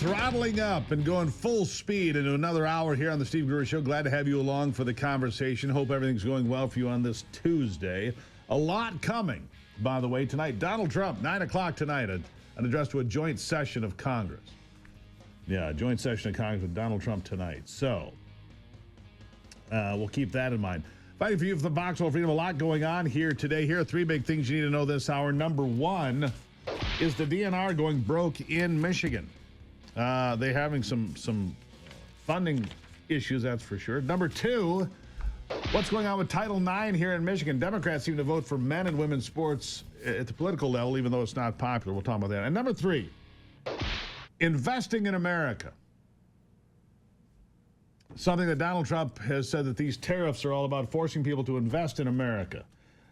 throttling up and going full speed into another hour here on the Steve Gruber Show. Glad to have you along for the conversation. Hope everything's going well for you on this Tuesday. A lot coming, by the way, tonight. Donald Trump, 9 o'clock tonight, an address to a joint session of Congress. Yeah, a joint session of Congress with Donald Trump tonight. So, we'll keep that in mind. Fighting for you for the box of freedom. A lot going on here today. Here are three big things you need to know this hour. Number one is the DNR going broke in Michigan. They're having some funding issues, that's for sure. Number two, what's going on with Title IX here in Michigan? Democrats seem to vote for men and women's sports at the political level, even though it's not popular. We'll talk about that. And number three, investing in America. Something that Donald Trump has said that these tariffs are all about forcing people to invest in America.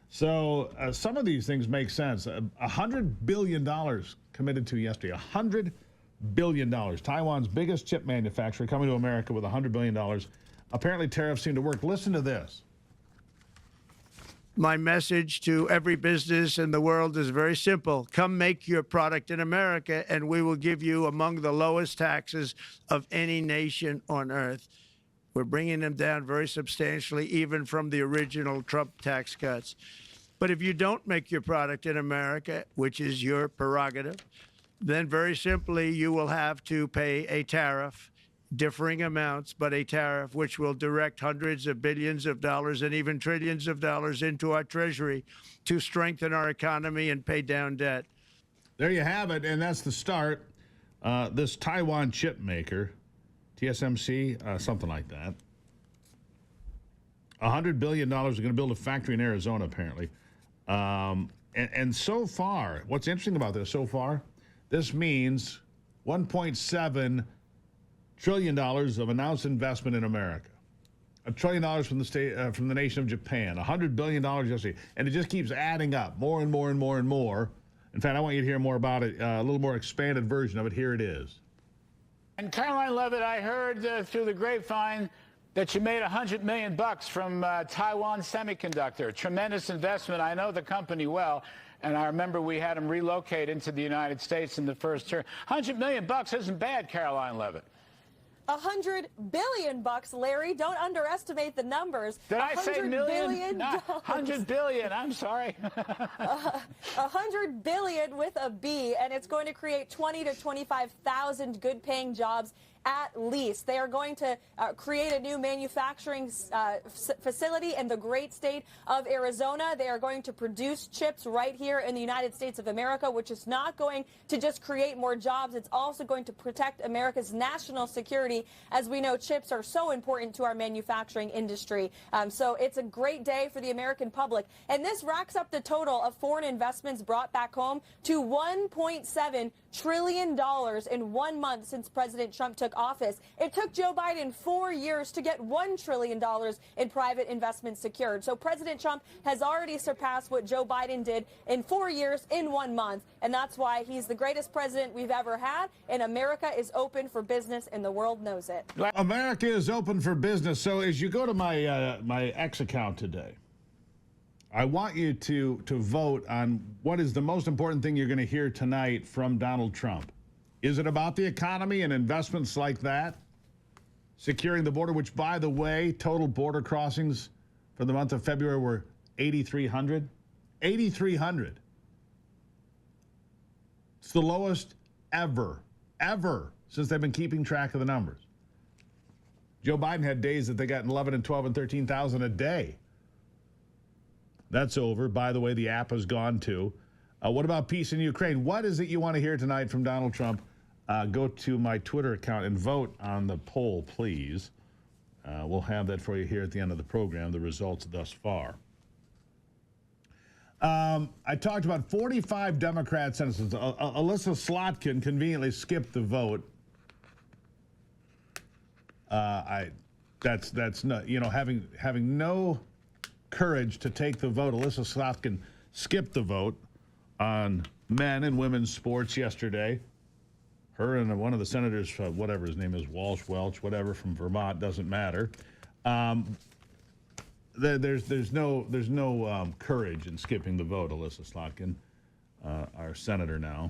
So some of these things make sense. $100 billion committed to yesterday. $100 billion. Taiwan's biggest chip manufacturer coming to America with $100 billion. Apparently tariffs seem to work. Listen to this. My message to every business in the world is very simple. Come make your product in America, and we will give you among the lowest taxes of any nation on earth. We're bringing them down very substantially, even from the original Trump tax cuts. But if you don't make your product in America, which is your prerogative, then very simply you will have to pay a tariff, differing amounts, but a tariff which will direct hundreds of billions of dollars and even trillions of dollars into our treasury to strengthen our economy and pay down debt. There you have it, and that's the start. This Taiwan chip maker, TSMC, something like that. $100 billion are going to build a factory in Arizona, apparently. And so far, what's interesting about this so far, this means $1.7 trillion of announced investment in America. $1 trillion from the state, from the nation of Japan. $100 billion yesterday, and it just keeps adding up, more and more and more and more. In fact, I want you to hear more about it, a little more expanded version of it. Here it is. And Caroline Levitt, I heard through the grapevine that you made $100 million from Taiwan Semiconductor. Tremendous investment. I know the company well. And I remember we had them relocate into the United States in the first term. $100 million isn't bad, Caroline Levitt. $100 billion, Larry. Don't underestimate the numbers. Did I say million? No, $100 billion. I'm sorry. $100 billion with a B, and it's going to create 20 to 25,000 good-paying jobs at least. They are going to create a new manufacturing facility in the great state of Arizona. They are going to produce chips right here in the United States of America, which is not going to just create more jobs. It's also going to protect America's national security. As we know, chips are so important to our manufacturing industry. So it's a great day for the American public. And this racks up the total of foreign investments brought back home to $1.7 trillion in 1 month since President Trump took office. It took Joe Biden 4 years to get $1 trillion in private investments secured. So President Trump has already surpassed what Joe Biden did in 4 years in 1 month. And that's why he's the greatest president we've ever had. And America is open for business, and the world knows it. America is open for business. So as you go to my my X account today, I want you to vote on what is the most important thing you're going to hear tonight from Donald Trump. Is it about the economy and investments like that? Securing the border, which, by the way, total border crossings for the month of February were 8,300. 8,300. It's the lowest ever since they've been keeping track of the numbers. Joe Biden had days that they got 11 and 12 and 13,000 a day. That's over. By the way, the app has gone too. What about peace in Ukraine? What is it you want to hear tonight from Donald Trump? Go to my Twitter account and vote on the poll, please. We'll have that for you here at the end of the program, the results thus far. I talked about 45 Democrat senators. Alyssa Slotkin conveniently skipped the vote. That's not, you know, having no courage to take the vote. Alyssa Slotkin skipped the vote on men and women's sports yesterday. Her and one of the senators, whatever his name is, Welch, whatever, from Vermont, doesn't matter. There's no courage in skipping the vote, Alyssa Slotkin, our senator now.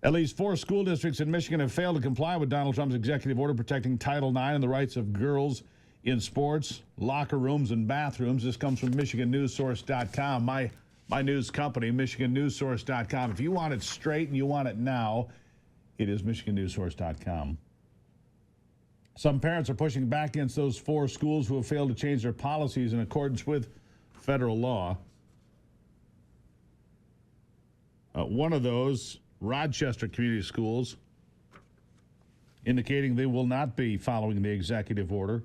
At least 4 school districts in Michigan have failed to comply with Donald Trump's executive order protecting Title IX and the rights of girls in sports, locker rooms, and bathrooms. This comes from MichiganNewsSource.com, my news company, MichiganNewsSource.com. If you want it straight and you want it now, it is MichiganNewsSource.com. Some parents are pushing back against those 4 schools who have failed to change their policies in accordance with federal law. One of those, Rochester Community Schools, indicating they will not be following the executive order.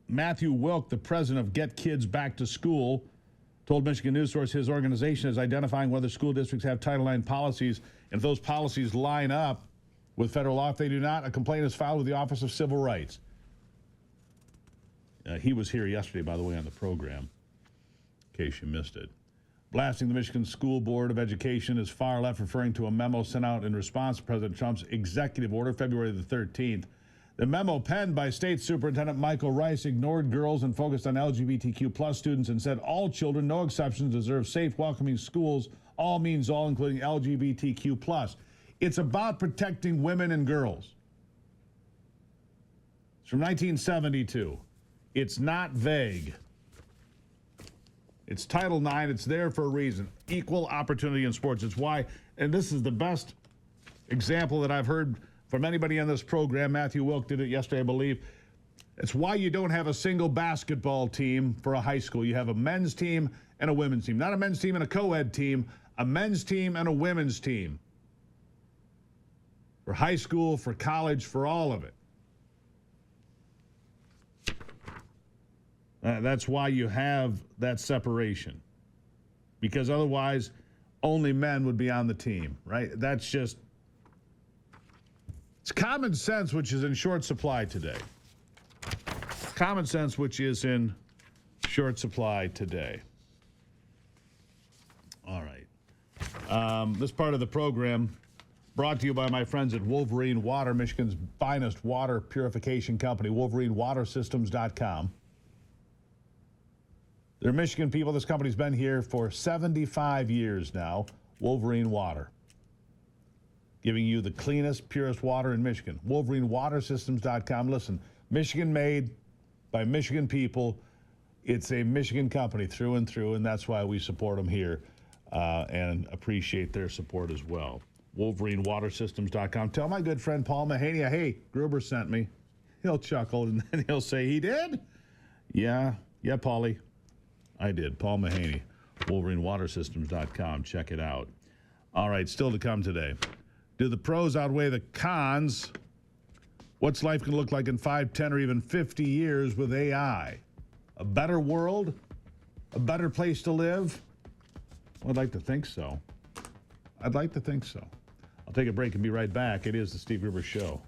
Matthew Wilk, the president of Get Kids Back to School, told Michigan News Source his organization is identifying whether school districts have Title IX policies, and if those policies line up with federal law. If they do not, a complaint is filed with the Office of Civil Rights. He was here yesterday, by the way, on the program, in case you missed it. Blasting the Michigan School Board of Education is far left, referring to a memo sent out in response to President Trump's executive order February the 13th. The memo, penned by State Superintendent Michael Rice, ignored girls and focused on LGBTQ plus students and said all children, no exceptions, deserve safe, welcoming schools. All means all, including LGBTQ plus. It's about protecting women and girls. It's from 1972. It's not vague. It's Title IX. It's there for a reason. Equal opportunity in sports. It's why, and this is the best example that I've heard from anybody on this program. Matthew Wilk did it yesterday, I believe. It's why you don't have a single basketball team for a high school. You have a men's team and a women's team. Not a men's team and a co-ed team, a men's team and a women's team. For high school, for college, for all of it. That's why you have that separation. Because otherwise, only men would be on the team, right? That's just, it's common sense, which is in short supply today. Common sense, which is in short supply today. All right. This part of the program brought to you by my friends at Wolverine Water, Michigan's finest water purification company, WolverineWaterSystems.com. They're Michigan people. This company's been here for 75 years now. Wolverine Water, giving you the cleanest, purest water in Michigan. WolverineWaterSystems.com. Listen, Michigan made by Michigan people. It's a Michigan company through and through, and that's why we support them here and appreciate their support as well. WolverineWaterSystems.com. Tell my good friend Paul Mahaney, hey, Gruber sent me. He'll chuckle, and then he'll say, he did? Yeah, Paulie. I did. Paul Mahaney, WolverineWaterSystems.com. Check it out. All right, still to come today. Do the pros outweigh the cons? What's life going to look like in 5, 10, or even 50 years with AI? A better world? A better place to live? Well, I'd like to think so. I'll take a break and be right back. It is the Steve Gruber Show.